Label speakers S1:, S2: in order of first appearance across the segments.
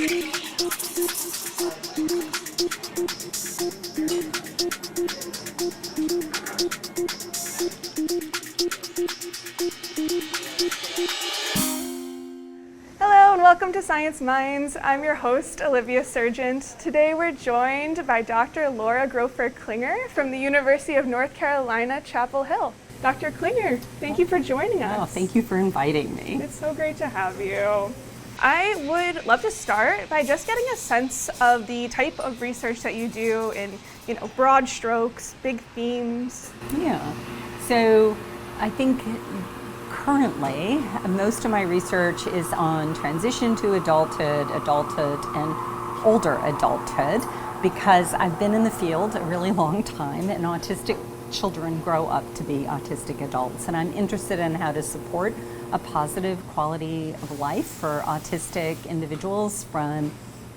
S1: Welcome to Science Minds. I'm your host, Olivia Surgent. Today we're joined by Dr. Laura Grofer-Klinger from the University of North Carolina, Chapel Hill. Dr. Klinger, thank you for joining us.
S2: Oh, thank you for inviting me.
S1: It's so great to have you. I would love to start by just getting a sense of the type of research that you do in, broad strokes, big themes.
S2: Yeah, so I think currently, most of my research is on transition to adulthood, and older adulthood, because I've been in the field a really long time, and autistic children grow up to be autistic adults, and I'm interested in how to support a positive quality of life for autistic individuals from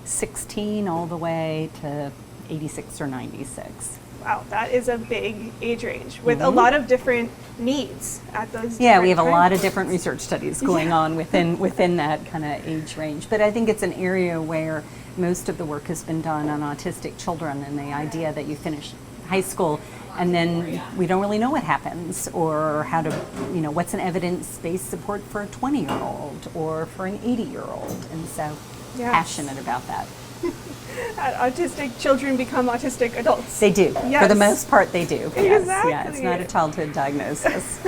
S2: 16 all the way to 86 or 96.
S1: Wow, that is a big age range with a lot of different needs at those.
S2: Yeah, we have a lot of different research studies going on within that kind of age range. But I think it's an area where most of the work has been done on autistic children, and the idea that you finish high school and then we don't really know what happens, or how to, what's an evidence-based support for a 20-year-old or for an 80-year-old, and so passionate about that.
S1: Autistic children become autistic adults.
S2: They do.
S1: Yes.
S2: For the most part, they do.
S1: Exactly.
S2: Yes. Yeah, it's not a childhood diagnosis.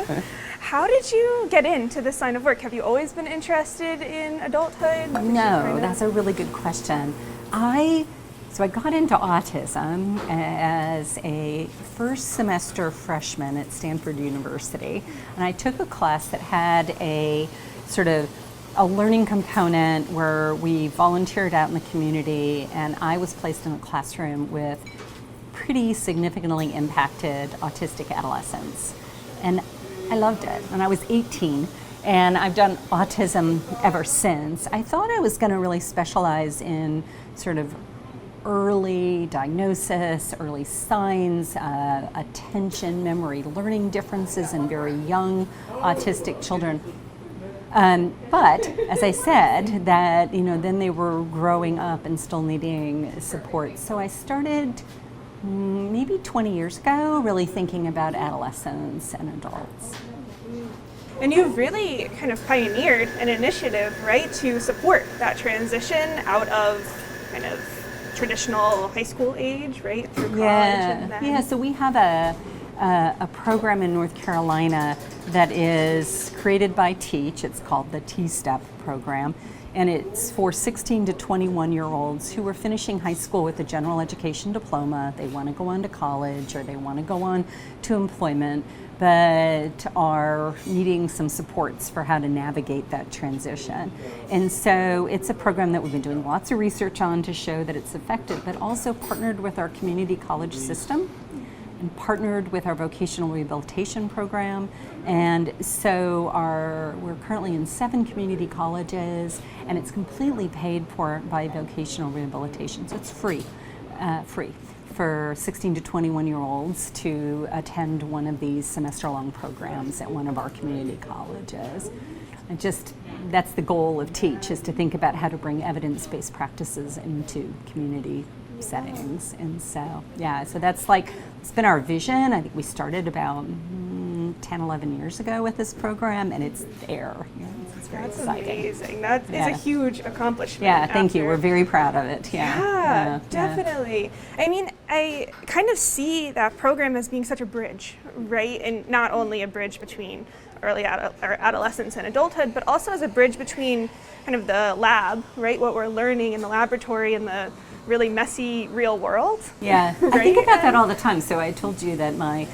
S1: How did you get into this line of work? Have you always been interested in adulthood?
S2: No, that's a really good question. So I got into autism as a first semester freshman at Stanford University, and I took a class that had a sort of a learning component where we volunteered out in the community, and I was placed in a classroom with pretty significantly impacted autistic adolescents. And I loved it. And I was 18, and I've done autism ever since. I thought I was going to really specialize in sort of early diagnosis, early signs, attention, memory, learning differences in very young autistic children. But as I said, that then they were growing up and still needing support. So I started maybe 20 years ago, really thinking about adolescents and adults.
S1: And you've really kind of pioneered an initiative, right, to support that transition out of kind of traditional high school age, right, through college. And then...
S2: Yeah. So we have a program in North Carolina that is created by Teach. It's called the T-STEP program, and it's for 16 to 21-year-olds who are finishing high school with a general education diploma. They want to go on to college, or they want to go on to employment, but are needing some supports for how to navigate that transition. And so it's a program that we've been doing lots of research on to show that it's effective, but also partnered with our community college system and partnered with our vocational rehabilitation program. And so we're currently in 7 community colleges, and it's completely paid for by vocational rehabilitation. So it's free for 16 to 21-year-olds to attend one of these semester-long programs at one of our community colleges. And that's the goal of Teach, is to think about how to bring evidence-based practices into community settings. And so, so that's it's been our vision. I think we started about 10, 11 years ago with this program, and it's there. It's very exciting.
S1: Amazing. That is a huge accomplishment.
S2: Yeah, thank you. We're very proud of it.
S1: Yeah, definitely. I mean, I kind of see that program as being such a bridge, right? And not only a bridge between early adolescence and adulthood, but also as a bridge between kind of the lab, right? What we're learning in the laboratory and the really messy real world.
S2: Yeah,
S1: right?
S2: I think about that all the time. So I told you that my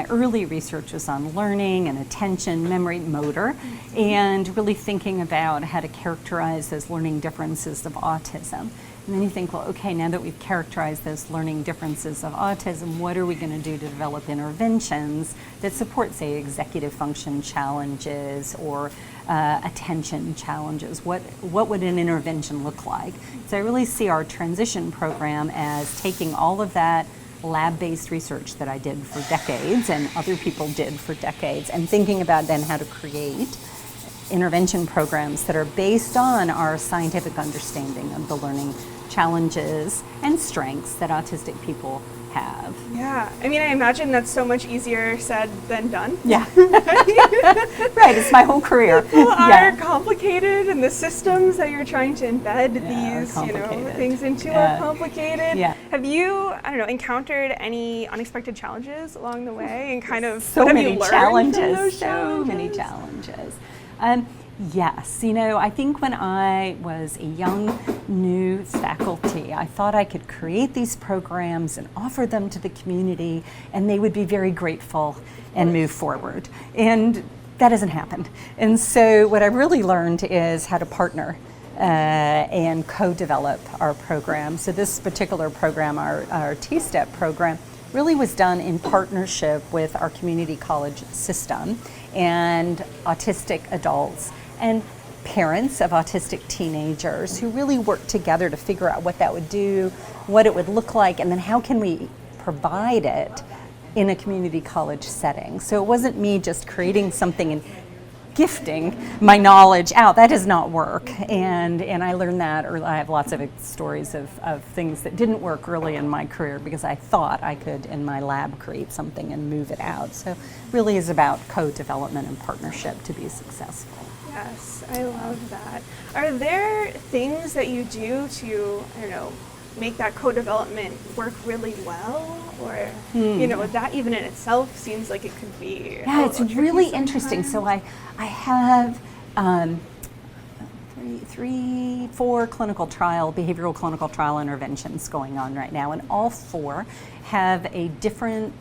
S2: early research was on learning and attention, memory, motor, and really thinking about how to characterize those learning differences of autism. And then you think, well, okay, now that we've characterized those learning differences of autism, what are we going to do to develop interventions that support, say, executive function challenges or attention challenges? What would an intervention look like? So I really see our transition program as taking all of that lab-based research that I did for decades and other people did for decades, and thinking about then how to create intervention programs that are based on our scientific understanding of the learning challenges and strengths that autistic people have.
S1: Yeah, I mean, I imagine that's so much easier said than done.
S2: Yeah. Right, it's my whole career.
S1: People are complicated, and the systems that you're trying to embed these, things into are complicated.
S2: Yeah.
S1: Have you, I don't know, encountered any unexpected challenges along the way, and kind of
S2: so
S1: what
S2: many
S1: have you learned
S2: challenges,
S1: from those
S2: so many challenges. Yes, I think when I was a young new faculty, I thought I could create these programs and offer them to the community, and they would be very grateful and move forward. And that doesn't happen. And so what I really learned is how to partner and co-develop our program. So this particular program, our T-STEP program, really was done in partnership with our community college system and autistic adults and parents of autistic teenagers who really worked together to figure out what that would do, what it would look like, and then how can we provide it in a community college setting. So it wasn't me just creating something and gifting my knowledge out. That does not work. And I learned that, or I have lots of stories of things that didn't work early in my career because I thought I could in my lab create something and move it out. So really is about co-development and partnership to be successful.
S1: Yes, I love that. Are there things that you do to, I don't know, make that co-development work really well? Or, that even in itself seems like it could be
S2: it's really interesting. So I have 4 behavioral clinical trial interventions going on right now, and all 4 have a different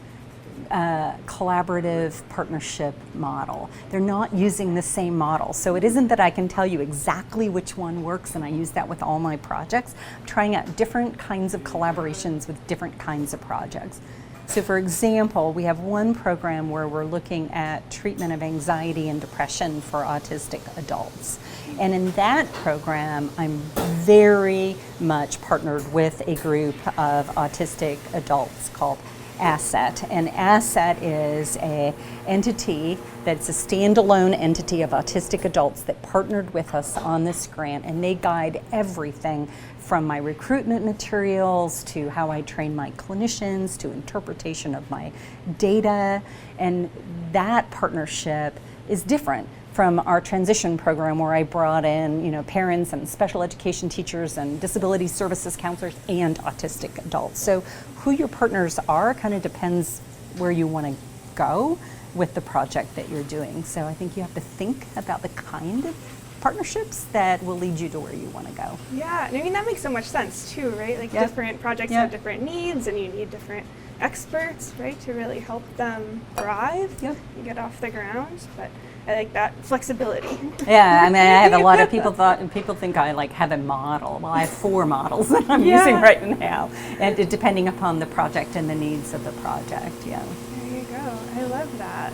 S2: collaborative partnership model. They're not using the same model. So it isn't that I can tell you exactly which one works, and I use that with all my projects. I'm trying out different kinds of collaborations with different kinds of projects. So for example, we have one program where we're looking at treatment of anxiety and depression for autistic adults. And in that program, I'm very much partnered with a group of autistic adults called ASSET. And ASSET is an entity that's a standalone entity of autistic adults that partnered with us on this grant, and they guide everything from my recruitment materials to how I train my clinicians to interpretation of my data. And that partnership is different from our transition program where I brought in, parents and special education teachers and disability services counselors and autistic adults. So who your partners are kind of depends where you want to go with the project that you're doing. So I think you have to think about the kind of partnerships that will lead you to where you want to go.
S1: Yeah, and I mean that makes so much sense too, right? Like different projects have different needs, and you need different experts, right, to really help them thrive and get off the ground. But I like that flexibility.
S2: Yeah, I mean, I have a lot of people think I have a model. Well, I have 4 models that I'm using right now, and depending upon the project and the needs of the project. Yeah.
S1: There you go. I love that.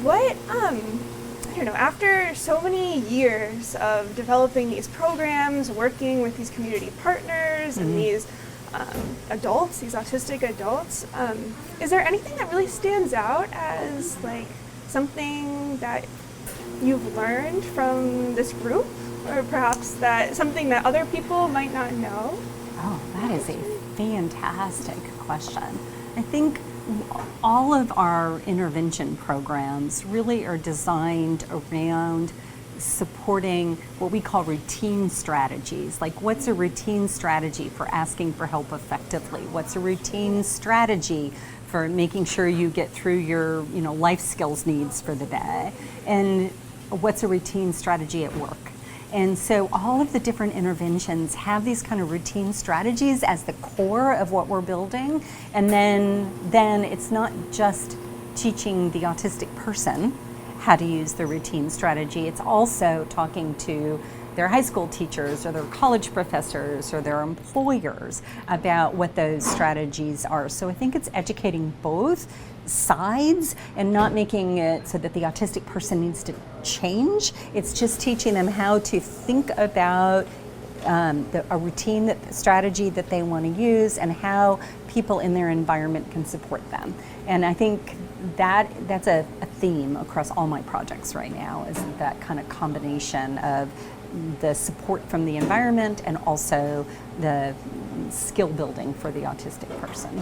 S1: What I don't know, after so many years of developing these programs, working with these community partners and these adults, these autistic adults, is there anything that really stands out as something that you've learned from this group, or perhaps that something that other people might not know?
S2: Oh, that is a fantastic question. I think all of our intervention programs really are designed around supporting what we call routine strategies. Like, what's a routine strategy for asking for help effectively? What's a routine strategy for making sure you get through your life skills needs for the day? And what's a routine strategy at work? And so all of the different interventions have these kind of routine strategies as the core of what we're building. And then it's not just teaching the autistic person how to use the routine strategy. It's also talking to their high school teachers or their college professors or their employers about what those strategies are. So I think it's educating both sides and not making it so that the autistic person needs to change. It's just teaching them how to think about a routine strategy that they want to use and how people in their environment can support them. And I think that's a theme across all my projects right now, is that kind of combination of the support from the environment and also the skill building for the autistic person.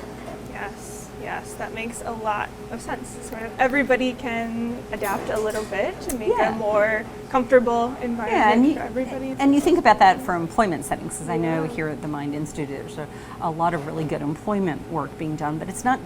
S1: Yes, that makes a lot of sense. Sort of everybody can adapt a little bit to make a more comfortable environment for everybody.
S2: And you think about that for employment settings, because I know here at the Mind Institute there's a lot of really good employment work being done, but it's not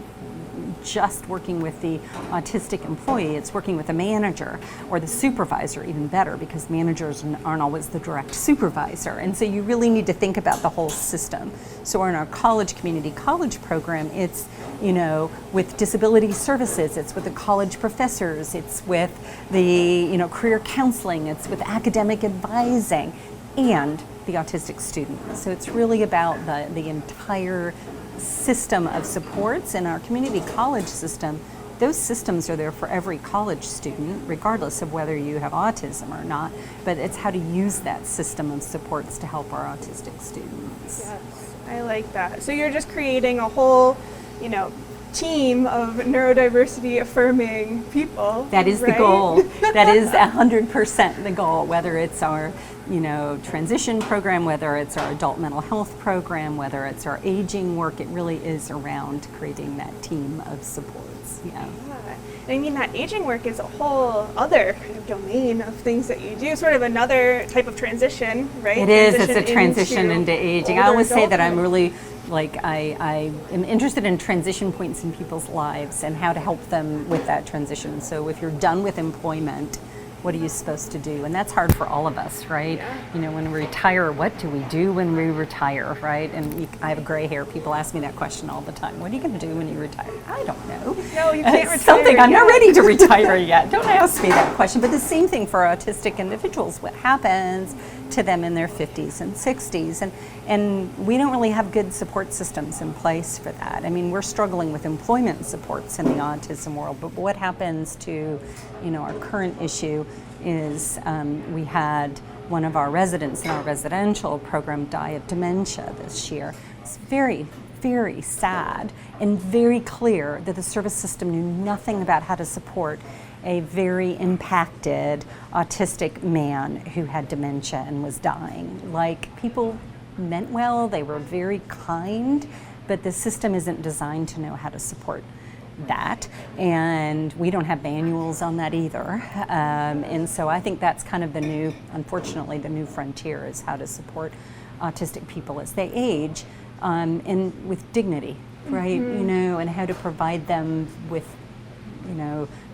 S2: just working with the autistic employee, it's working with the manager or the supervisor, even better, because managers aren't always the direct supervisor. And so you really need to think about the whole system. So in our community college program, it's, with disability services, it's with the college professors, it's with the, career counseling, it's with academic advising, and the autistic student. So it's really about the entire system of supports. In our community college system, those systems are there for every college student, regardless of whether you have autism or not, but it's how to use that system of supports to help our autistic students.
S1: Yes, I like that. So you're just creating a whole, team of neurodiversity affirming people.
S2: That is the goal. That is 100% the goal, whether it's our transition program, whether it's our adult mental health program, whether it's our aging work. It really is around creating that team of supports. Yeah.
S1: I mean, that aging work is a whole other kind of domain of things that you do, sort of another type of transition, right?
S2: It is. It's a transition into aging. I always say that I'm really I am interested in transition points in people's lives and how to help them with that transition. So if you're done with employment, what are you supposed to do? And that's hard for all of us, right? Yeah. When we retire, what do we do when we retire, right? And I have gray hair. People ask me that question all the time. What are you going to do when you retire? I don't know.
S1: No, you can't retire
S2: something. I'm
S1: yet.
S2: not ready to retire yet. Don't ask me that question. But the same thing for autistic individuals. What happens to them in their 50s and 60s? And we don't really have good support systems in place for that. I mean, we're struggling with employment supports in the autism world, but what happens to, our current issue is we had one of our residents in our residential program die of dementia this year. It's very, very sad and very clear that the service system knew nothing about how to support a very impacted autistic man who had dementia and was dying. People meant well, they were very kind, but the system isn't designed to know how to support that, and we don't have manuals on that either. And so I think that's kind of unfortunately, the new frontier is how to support autistic people as they age, and with dignity, right? And how to provide them with,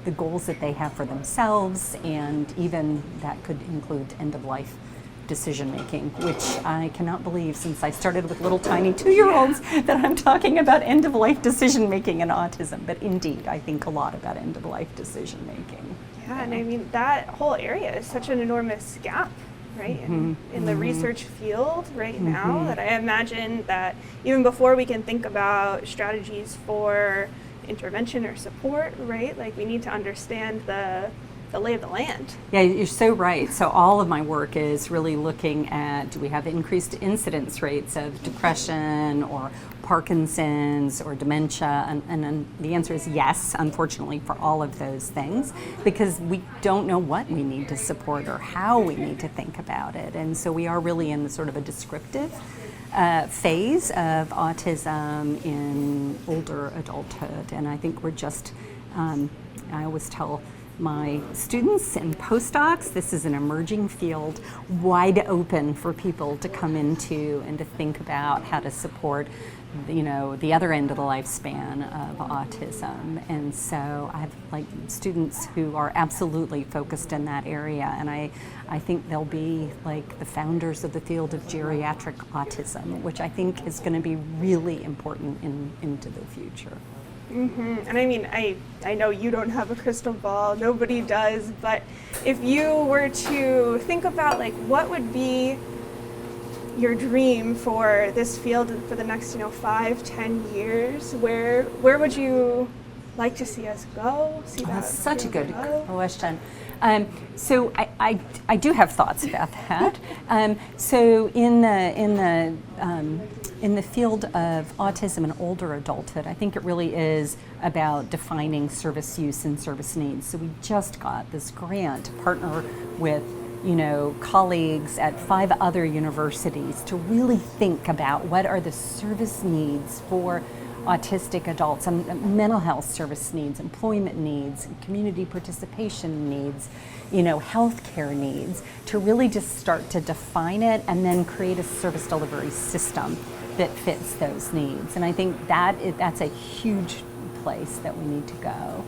S2: the goals that they have for themselves, and even that could include end-of-life decision making, which I cannot believe, since I started with little tiny 2-year-olds, that I'm talking about end-of-life decision making and autism. But indeed, I think a lot about end-of-life decision making.
S1: Yeah, and I mean, that whole area is such an enormous gap, right, in the research field right now, that I imagine that even before we can think about strategies for intervention or support, right, we need to understand the lay of the land.
S2: Yeah, you're so right. So all of my work is really looking at, do we have increased incidence rates of depression or Parkinson's or dementia? And the answer is yes, unfortunately, for all of those things, because we don't know what we need to support or how we need to think about it. And so we are really in sort of a descriptive phase of autism in older adulthood. And I think we're just, I always tell my students and postdocs, this is an emerging field, wide open for people to come into and to think about how to support, the other end of the lifespan of autism. And so I have students who are absolutely focused in that area, and I think they'll be the founders of the field of geriatric autism, which I think is going to be really important into the future.
S1: And I mean, I know you don't have a crystal ball, nobody does, but if you were to think about what would be your dream for this field for the next 5-10 years, where would you like to see us go?
S2: That's such a good question. So I do have thoughts about that. So in the in the field of autism and older adulthood, I think it really is about defining service use and service needs. So we just got this grant to partner with colleagues at 5 other universities to really think about what are the service needs for autistic adults, and mental health service needs, employment needs, community participation needs, healthcare needs, to really just start to define it and then create a service delivery system that fits those needs. And I think that's a huge place that we need to go.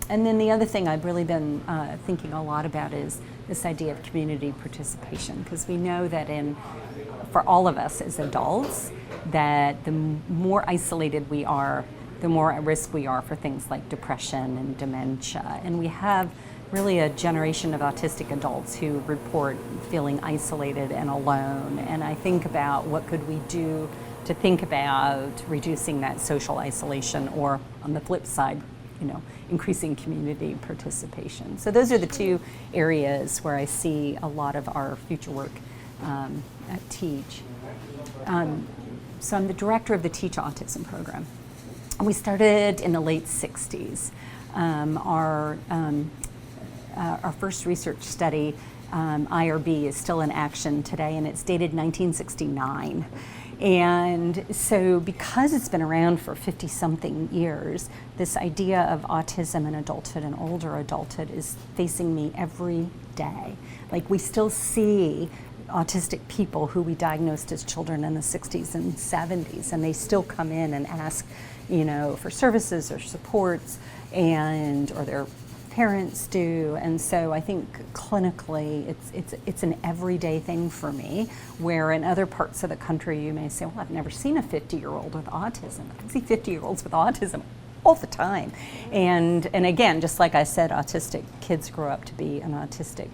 S2: And then the other thing I've really been thinking a lot about is this idea of community participation, because we know that for all of us as adults, that the more isolated we are, the more at risk we are for things like depression and dementia. And we have really a generation of autistic adults who report feeling isolated and alone. And I think about what could we do to think about reducing that social isolation, or on the flip side, increasing community participation. So those are the 2 areas where I see a lot of our future work at Teach. So I'm the director of the Teach Autism program. We started in the late 60s. Our first research study, IRB, is still in action today, and it's dated 1969. And so because it's been around for 50-something years, this idea of autism and adulthood and older adulthood is facing me every day. Like, we still see autistic people who we diagnosed as children in the 60s and 70s, and they still come in and ask, for services or supports, or their parents do. And so I think clinically it's an everyday thing for me, where in other parts of the country you may say, well, I've never seen a 50-year-old with autism. I can see 50-year-olds with autism all the time. And again, just like I said, autistic kids grow up to be an autistic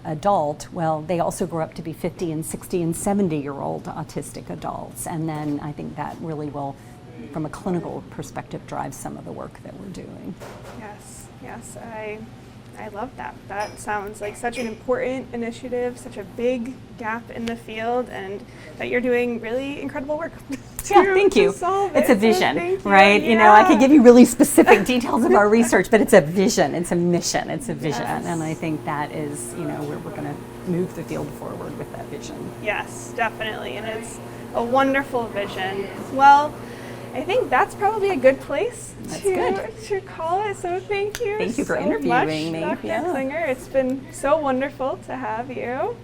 S2: adult. Well, they also grow up to be 50 and 60 and 70-year-old autistic adults. And then I think that really will, from a clinical perspective, drive some of the work that we're doing.
S1: Yes, I love that. That sounds like such an important initiative, such a big gap in the field, and that you're doing really incredible work.
S2: Thank you. It's a vision, right? Yeah. I could give you really specific details of our research, but it's a vision, it's a mission, it's a vision. Yes. And I think that is, where we're going to move the field forward with that vision.
S1: Yes, definitely. And it's a wonderful vision. Well, I think that's probably a good place to call it. So thank you.
S2: Thank you for
S1: so
S2: interviewing me.
S1: Dr. Klinger. It's been so wonderful to have you.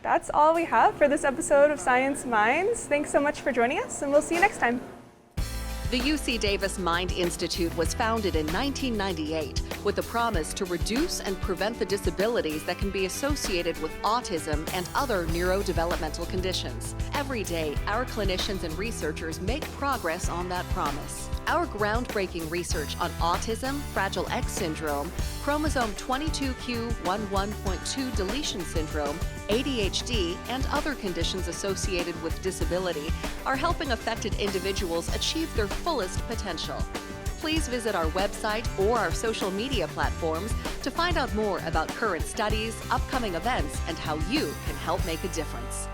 S1: That's all we have for this episode of Science Minds. Thanks so much for joining us, and we'll see you next time.
S3: The UC Davis Mind Institute was founded in 1998 with a promise to reduce and prevent the disabilities that can be associated with autism and other neurodevelopmental conditions. Every day, our clinicians and researchers make progress on that promise. Our groundbreaking research on autism, Fragile X syndrome, chromosome 22q11.2 deletion syndrome, ADHD, and other conditions associated with disability are helping affected individuals achieve their fullest potential. Please visit our website or our social media platforms to find out more about current studies, upcoming events, and how you can help make a difference.